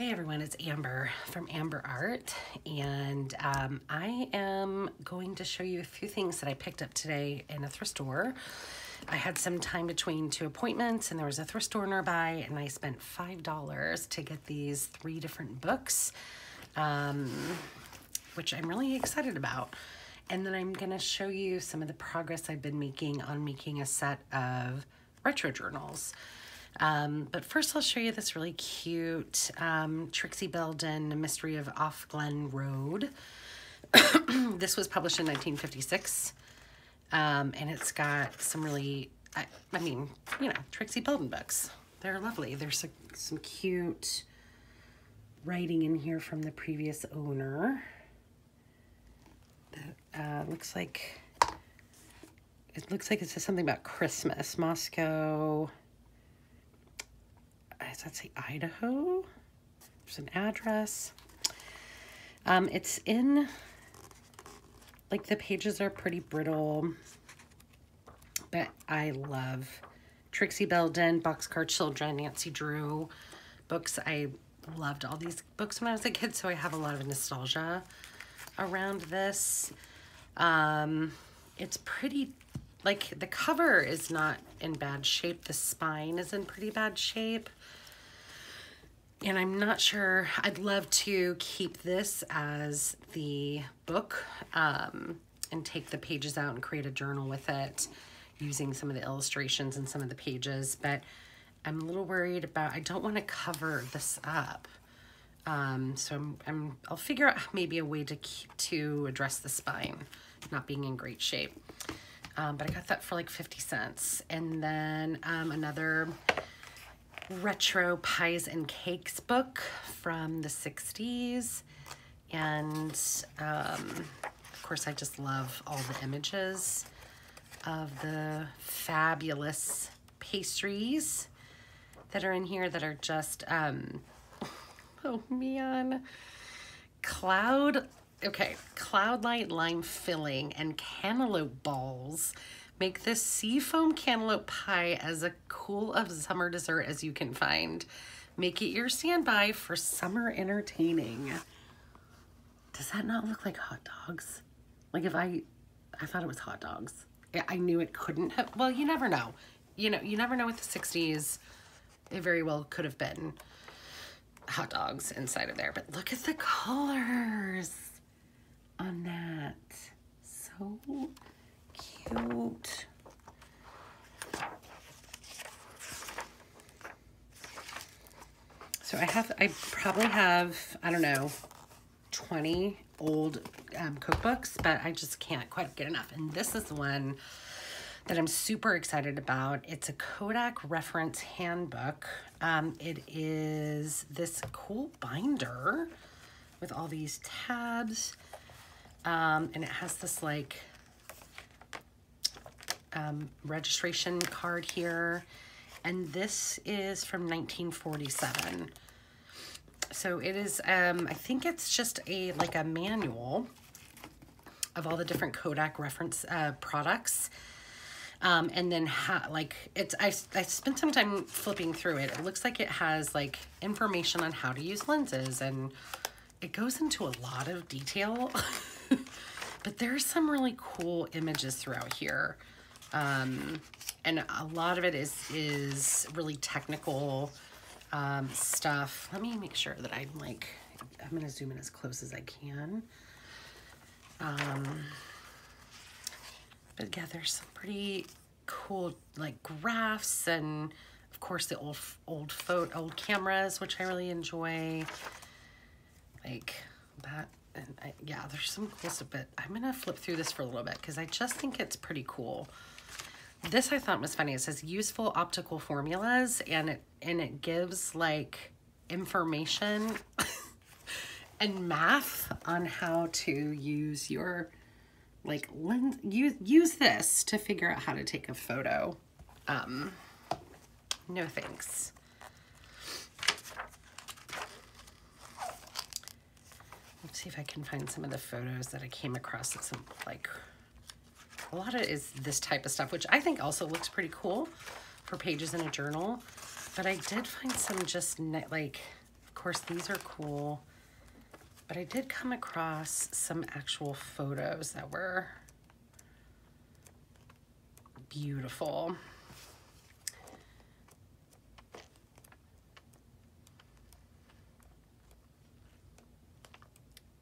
Hey everyone, it's Amber from Amber Art, and I am going to show you a few things that I picked up today in a thrift store. I had some time between two appointments and there was a thrift store nearby, and I spent $5 to get these 3 different books, which I'm really excited about. And then I'm going to show you some of the progress I've been making on making a set of retro journals. But first I'll show you this really cute Trixie Belden Mystery of Off Glen Road. This was published in 1956, and it's got some really, I mean, you know, Trixie Belden books. They're lovely. There's some cute writing in here from the previous owner. That looks like, it says something about Christmas. Moscow. Does that say Idaho? There's an address. It's in, like, the pages are pretty brittle, but I love Trixie Belden, Boxcar Children, Nancy Drew books. I loved all these books when I was a kid, so I have a lot of nostalgia around this. It's pretty, like, the cover is not in bad shape. The spine is in pretty bad shape. And I'm not sure, I'd love to keep this as the book and take the pages out and create a journal with it using some of the illustrations and some of the pages, but I'm a little worried about, I don't want to cover this up. So I'll figure out maybe a way to address the spine not being in great shape. But I got that for like 50 cents. And then another retro pies and cakes book from the 60s, and of course I just love all the images of the fabulous pastries that are in here that are just oh man, cloud light lime filling and cantaloupe balls make this seafoam cantaloupe pie as a cool of summer dessert as you can find. Make it your standby for summer entertaining. Does that not look like hot dogs? Like, if I thought it was hot dogs. I knew it couldn't have, well, you never know. You know, you never know with the 60s. It very well could have been hot dogs inside of there. But look at the colors on that. So cute. So I probably have, I don't know, 20 old cookbooks, but I just can't quite get enough. And this is the one that I'm super excited about. It's a Kodak reference handbook. It is this cool binder with all these tabs. And it has this like registration card here, and this is from 1947. So it is, I think it's just like a manual of all the different Kodak reference products. And then I spent some time flipping through it. It looks like it has like information on how to use lenses, and it goes into a lot of detail. But there's some really cool images throughout here. And a lot of it is really technical stuff. Let me make sure that I'm going to zoom in as close as I can. But yeah, there's some pretty cool like graphs, and of course the old cameras, which I really enjoy. Like that. And yeah, there's some cool stuff, but I'm going to flip through this for a little bit because I just think it's pretty cool. This I thought was funny. It says useful optical formulas, and it gives like information and math on how to use your like lens. Use this to figure out how to take a photo. No thanks. Let's see if I can find some of the photos that I came across. That some like a lot of it is this type of stuff, which I think also looks pretty cool for pages in a journal. But I did find some just like course, these are cool, but I did come across some actual photos that were beautiful.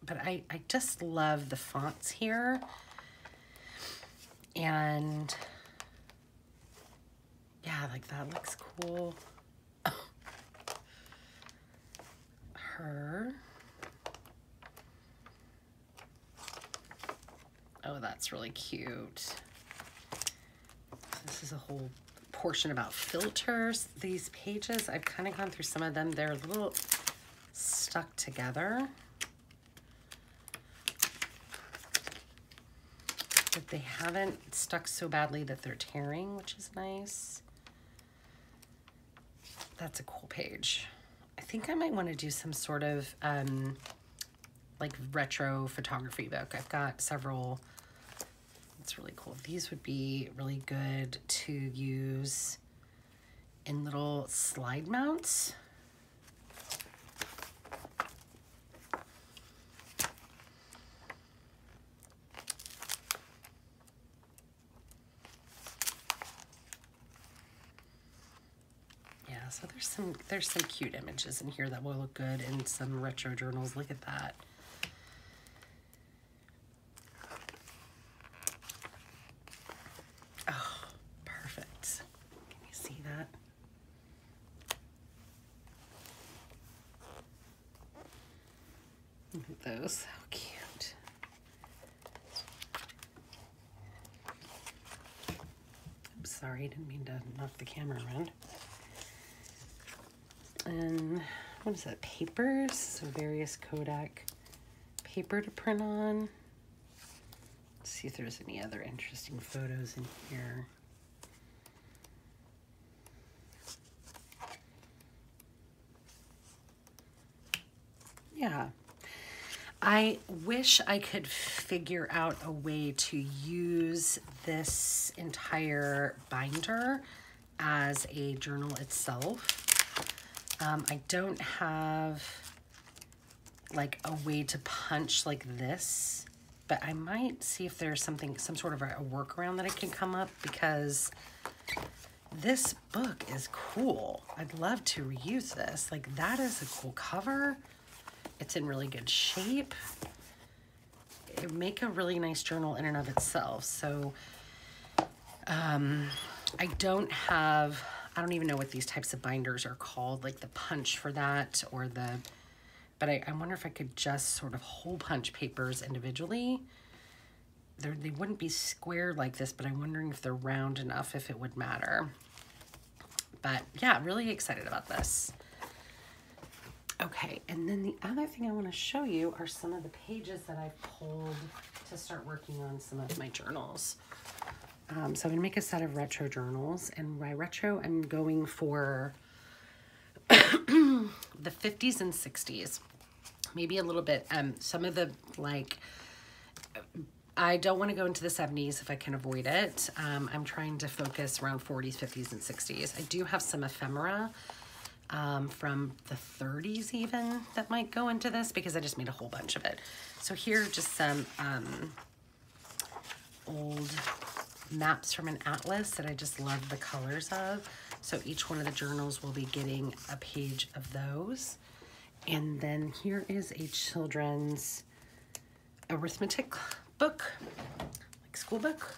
But I just love the fonts here. And yeah, like that looks cool. Her. Oh, that's really cute. This is a whole portion about filters. These pages, I've kind of gone through some of them. They're a little stuck together. But they haven't stuck so badly that they're tearing, which is nice. That's a cool page. I think I might want to do some sort of like retro photography book. I've got several. It's really cool. These would be really good to use in little slide mounts. So there's some cute images in here that will look good in some retro journals. Look at that. Oh, perfect. Can you see that? Look at those. How cute. I'm sorry, I didn't mean to knock the camera around. And what is that? Papers, so various Kodak paper to print on. Let's see if there's any other interesting photos in here. Yeah, I wish I could figure out a way to use this entire binder as a journal itself. I don't have like a way to punch like this, but I might see if there's some sort of a workaround that I can come up, because this book is cool. I'd love to reuse this. Like, that is a cool cover. It's in really good shape. It would make a really nice journal in and of itself. So I don't even know what these types of binders are called, like the punch for that, or but I wonder if I could just sort of hole punch papers individually. They wouldn't be square like this, but I'm wondering if they're round enough, if it would matter. But yeah, really excited about this. Okay, and then the other thing I want to show you are some of the pages that I've pulled to start working on some of my journals. So I'm going to make a set of retro journals, and by retro, I'm going for the 50s and 60s. Maybe a little bit, some of the, like, I don't want to go into the 70s if I can avoid it. I'm trying to focus around 40s, 50s, and 60s. I do have some ephemera from the 30s even that might go into this, because I just made a whole bunch of it. So here are just some old maps from an atlas that I just love the colors of. So each one of the journals will be getting a page of those. And then here is a children's arithmetic book, like school book.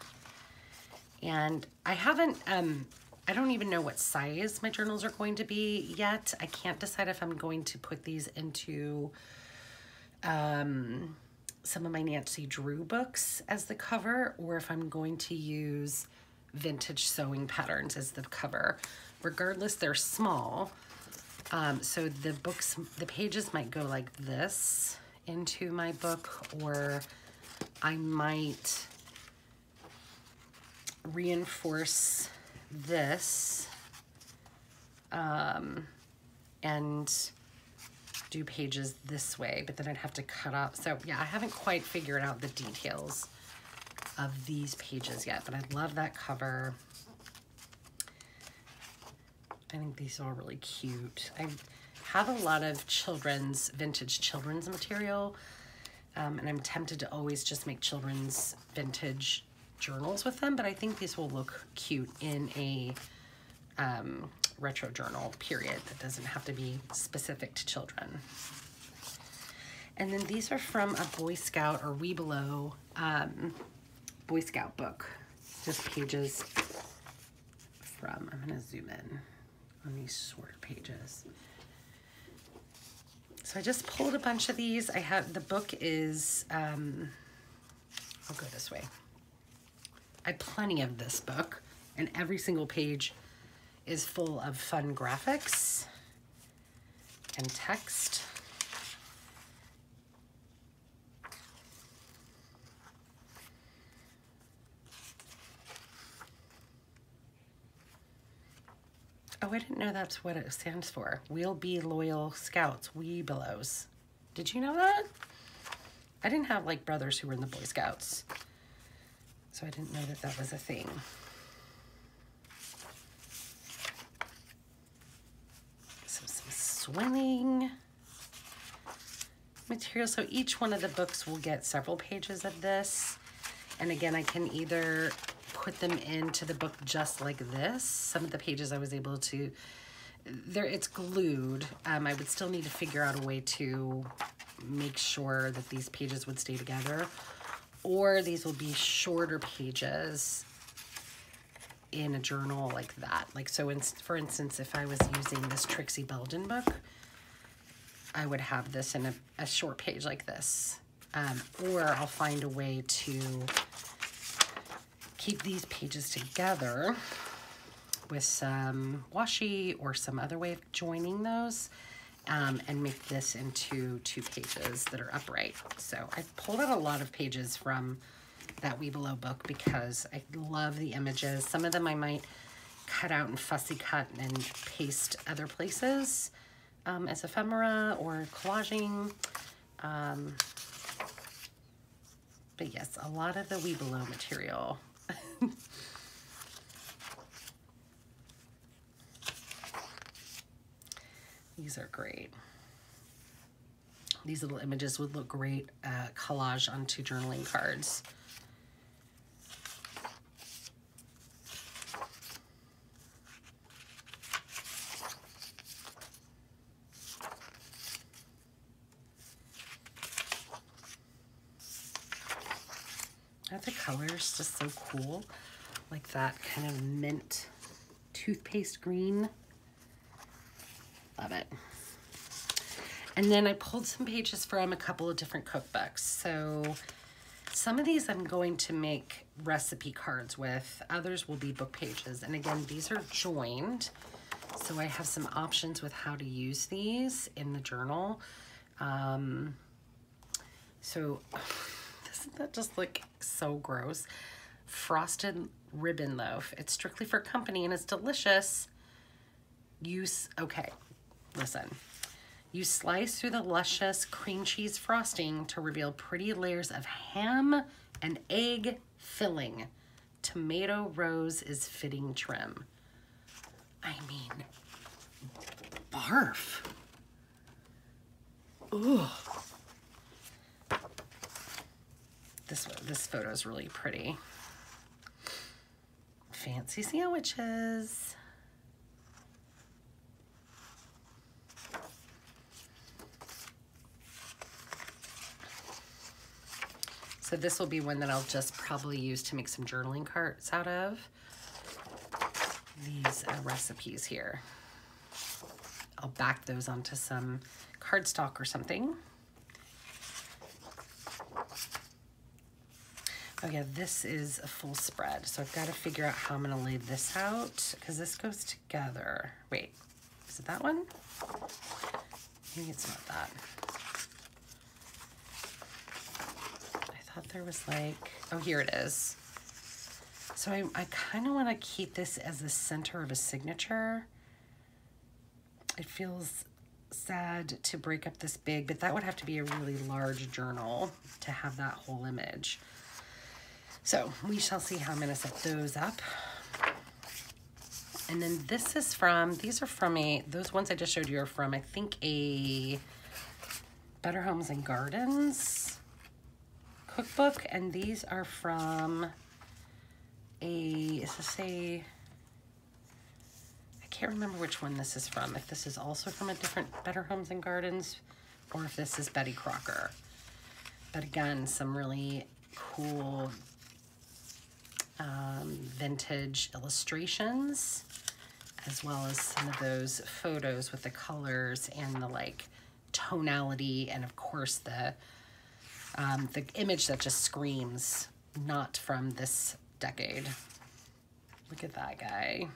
And I haven't, I don't even know what size my journals are going to be yet. I can't decide if I'm going to put these into some of my Nancy Drew books as the cover, or if I'm going to use vintage sewing patterns as the cover. Regardless, they're small. So the pages might go like this into my book, or I might reinforce this and do pages this way, but then I'd have to cut up. So yeah, I haven't quite figured out the details of these pages yet, but I love that cover. I think these are really cute. I have a lot of vintage children's material, and I'm tempted to always just make children's vintage journals with them, but I think these will look cute in a retro journal, period. That doesn't have to be specific to children. And then these are from a Boy Scout or Webelow Boy Scout book. Just pages from, I'm gonna zoom in on these short pages. So I just pulled a bunch of these. The book is, I'll go this way. I have plenty of this book, and every single page is full of fun graphics and text. Oh, I didn't know that's what it stands for. We'll be loyal scouts, Webelows. Did you know that? I didn't have like brothers who were in the Boy Scouts, so I didn't know that that was a thing. So some swimming material. So each one of the books will get several pages of this. And again, I can either put them into the book just like this. Some of the pages I was able to, it's glued. I would still need to figure out a way to make sure that these pages would stay together, or these will be shorter pages in a journal like that. Like, so for instance, if I was using this Trixie Belden book, I would have this in a short page like this. Or I'll find a way to keep these pages together with some washi or some other way of joining those, and make this into 2 pages that are upright. So I pulled out a lot of pages from that Webelow book because I love the images. Some of them I might cut out and fussy cut and paste other places as ephemera or collaging. But yes, a lot of the Webelow material. These are great. These little images would look great collage onto journaling cards. The color's just so cool, like that kind of mint toothpaste green. Love it. And then I pulled some pages from a couple of different cookbooks. So some of these I'm going to make recipe cards with, others will be book pages. And again, these are joined, so I have some options with how to use these in the journal. So doesn't that just look so gross? Frosted ribbon loaf. It's strictly for company and it's delicious. Okay, listen. You slice through the luscious cream cheese frosting to reveal pretty layers of ham and egg filling. Tomato rose is fitting trim. I mean, barf. Ooh. This photo is really pretty. Fancy sandwiches. So this will be one that I'll just probably use to make some journaling cards out of. These recipes here. I'll back those onto some cardstock or something. Oh yeah, this is a full spread. So I've got to figure out how I'm gonna lay this out because this goes together. Wait, is it that one? Maybe it's not that. I thought there was like, oh, here it is. So I kind of want to keep this as the center of a signature. It feels sad to break up this big, but that would have to be a really large journal to have that whole image. So we shall see how I'm going to set those up. And then this is from, these are from those ones I just showed you are from, I think, a Better Homes and Gardens cookbook. And these are from is this a, I can't remember which one this is from. If this is also from a different Better Homes and Gardens or if this is Betty Crocker. But again, some really cool vintage illustrations, as well as some of those photos with the colors and the like tonality, and of course the image that just screams not from this decade. Look at that guy.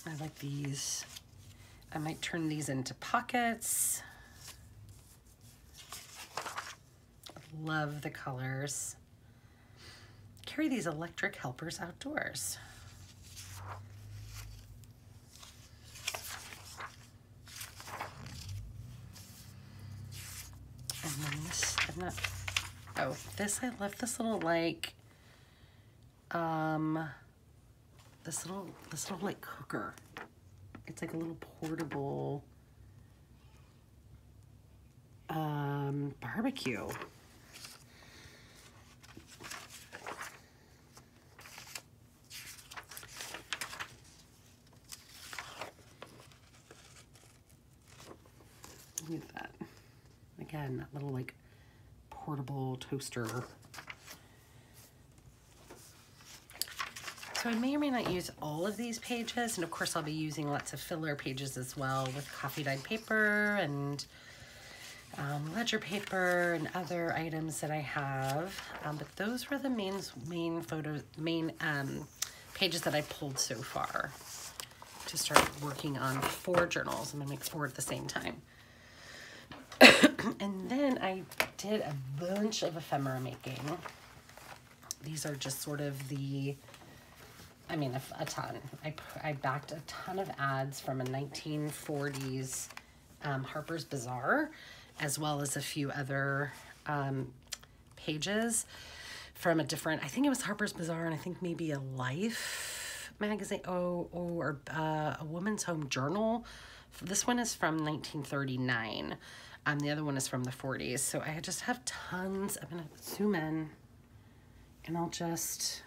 I like these. I might turn these into pockets. Love the colors. Carry these electric helpers outdoors. And then this, I'm not, oh, this, I love this little like, this little like cooker. It's like a little portable barbecue. Look at that. Again, that little like portable toaster. So I may or may not use all of these pages, and of course I'll be using lots of filler pages as well with coffee dyed paper and ledger paper and other items that I have. But those were the main pages that I pulled so far to start working on 4 journals. I'm gonna make 4 at the same time. And then I did a bunch of ephemera making. These are just sort of the, I mean, a ton. I backed a ton of ads from a 1940s Harper's Bazaar, as well as a few other pages from a different, I think it was Harper's Bazaar, and I think maybe a Life magazine, or a Woman's Home Journal. This one is from 1939. The other one is from the 40s. So I just have tons. I'm gonna zoom in and I'll just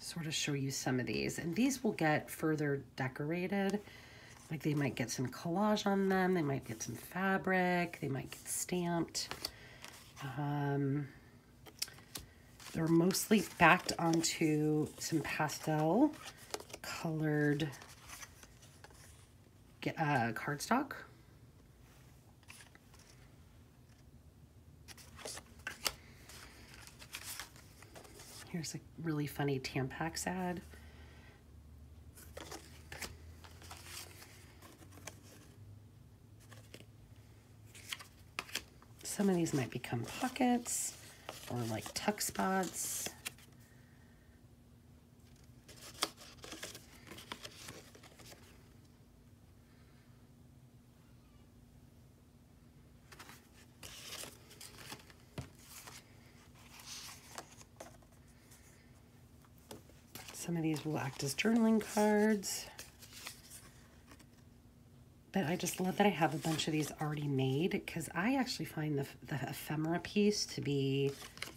sort of show you some of these. And these will get further decorated. Like they might get some collage on them. They might get some fabric. They might get stamped. They're mostly backed onto some pastel colored cardstock. Here's a really funny Tampax ad. Some of these might become pockets or like tuck spots. Some of these will act as journaling cards. But I just love that I have a bunch of these already made, because I actually find the ephemera piece to be,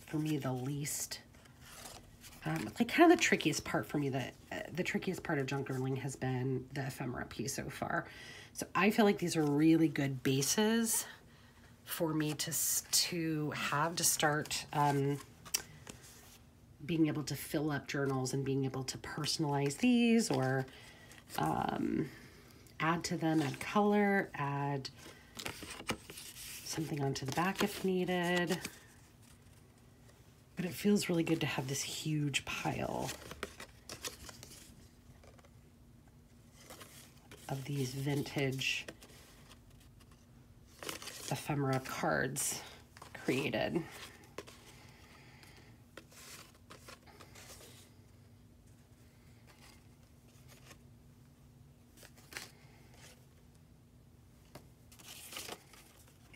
for me, the least, like kind of the trickiest part for me. The trickiest part of junk journaling has been the ephemera piece so far. So I feel like these are really good bases for me to have to start being able to fill up journals and being able to personalize these, or add to them, add color, add something onto the back if needed. But it feels really good to have this huge pile of these vintage ephemera cards created.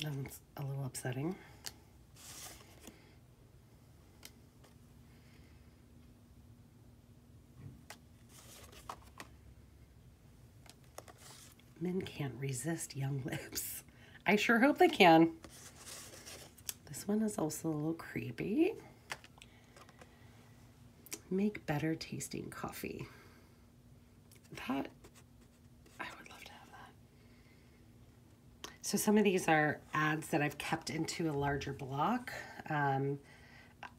That's a little upsetting. Men can't resist young lips. I sure hope they can. This one is also a little creepy. Make better tasting coffee. That, I would love to have that. So some of these are ads that I've kept into a larger block. And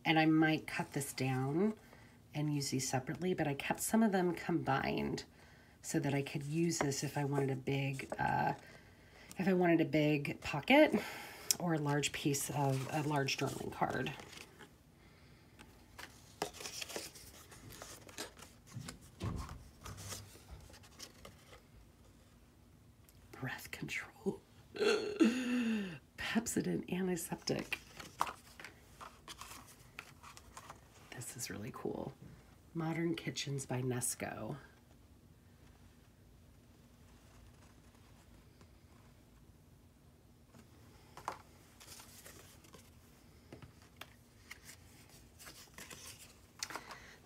I might cut this down and use these separately, but I kept some of them combined so that I could use this if I wanted a big pocket or a large piece of a large journaling card. Breath control. Pepsodent antiseptic. This is really cool. Modern Kitchens by Nesco.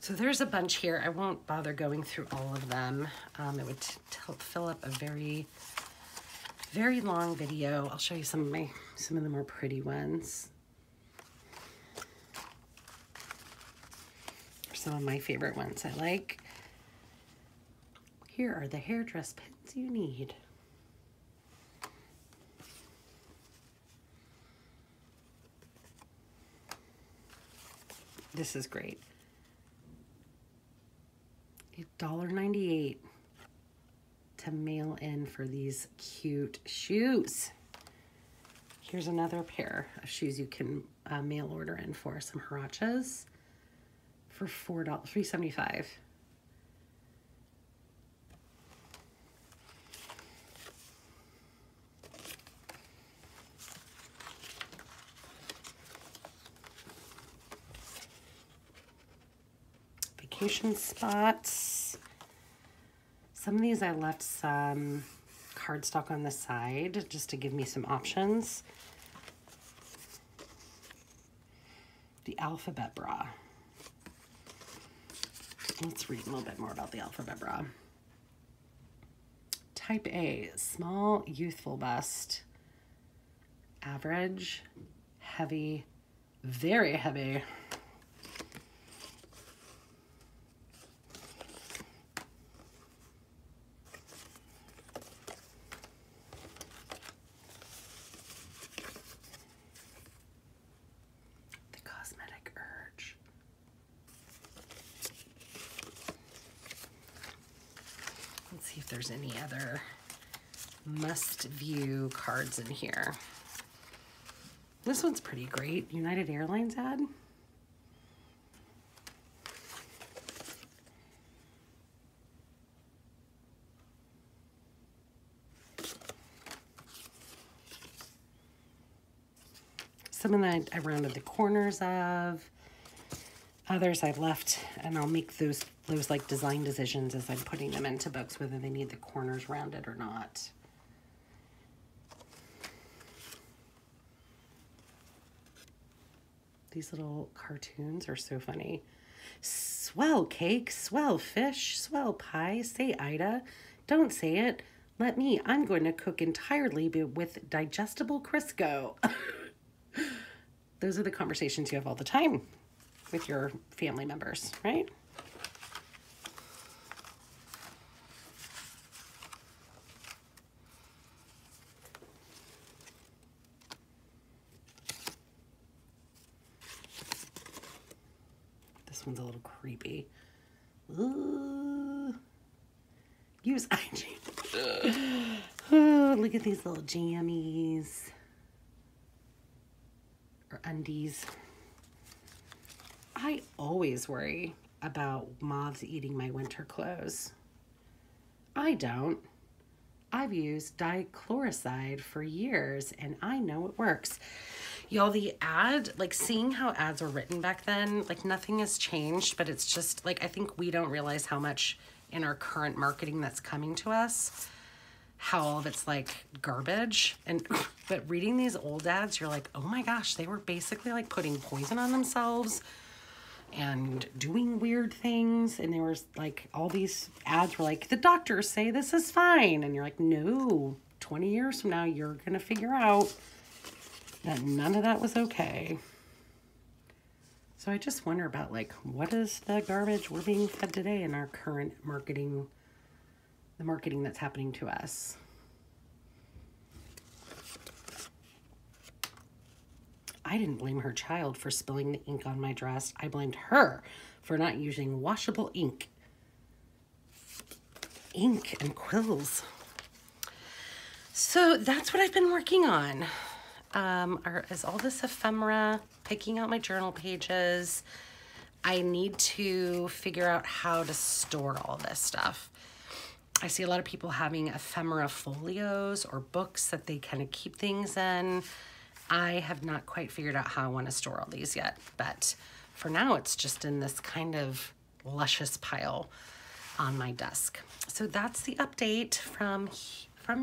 So there's a bunch here. I won't bother going through all of them. It would fill up a very, very long video. I'll show you some of the more pretty ones. Some of my favorite ones I like. Here are the hairdress pins you need. This is great. $1.98 to mail in for these cute shoes. Here's another pair of shoes you can mail order in for, some huaraches for $3.75. Vacation spots. Some of these I left some cardstock on the side just to give me some options. The alphabet bra. Let's read a little bit more about the alphabet bra. Type A, small, youthful bust. Average, heavy, very heavy. Let's see if there's any other must-view cards in here. This one's pretty great. United Airlines ad. Some of that I rounded the corners of. Others I've left, and I'll make those like design decisions as I'm putting them into books, whether they need the corners rounded or not. These little cartoons are so funny. Swell cake, swell fish, swell pie, say Ida. Don't say it. Let me. I'm going to cook entirely with digestible Crisco. Those are the conversations you have all the time with your family members, right? This one's a little creepy. Ooh. Use hygiene. Oh, look at these little jammies. Or undies. I always worry about moths eating my winter clothes. I don't. I've used dichloroside for years and I know it works. Y'all, the ad, like seeing how ads were written back then, like nothing has changed, but it's just like, I think we don't realize how much in our current marketing that's coming to us how all of it's like garbage. And but reading these old ads, you're like, oh my gosh, they were basically like putting poison on themselves and doing weird things. And there was like all these ads were like, the doctors say this is fine. And you're like, no, 20 years from now, you're going to figure out that none of that was okay. So I just wonder about like, what is the garbage we're being fed today in our current marketing, the marketing that's happening to us. I didn't blame her child for spilling the ink on my dress. I blamed her for not using washable ink. Ink and quills. So that's what I've been working on. Is all this ephemera, picking out my journal pages. I need to figure out how to store all this stuff. I see a lot of people having ephemera folios or books that they kind of keep things in. I have not quite figured out how I want to store all these yet, but for now it's just in this kind of luscious pile on my desk. So that's the update from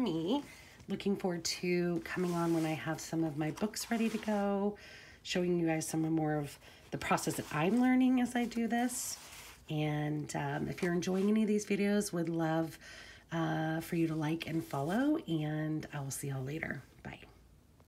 me. Looking forward to coming on when I have some of my books ready to go, showing you guys some more of the process that I'm learning as I do this. And if you're enjoying any of these videos, would love for you to like and follow, and I will see y'all later. Bye.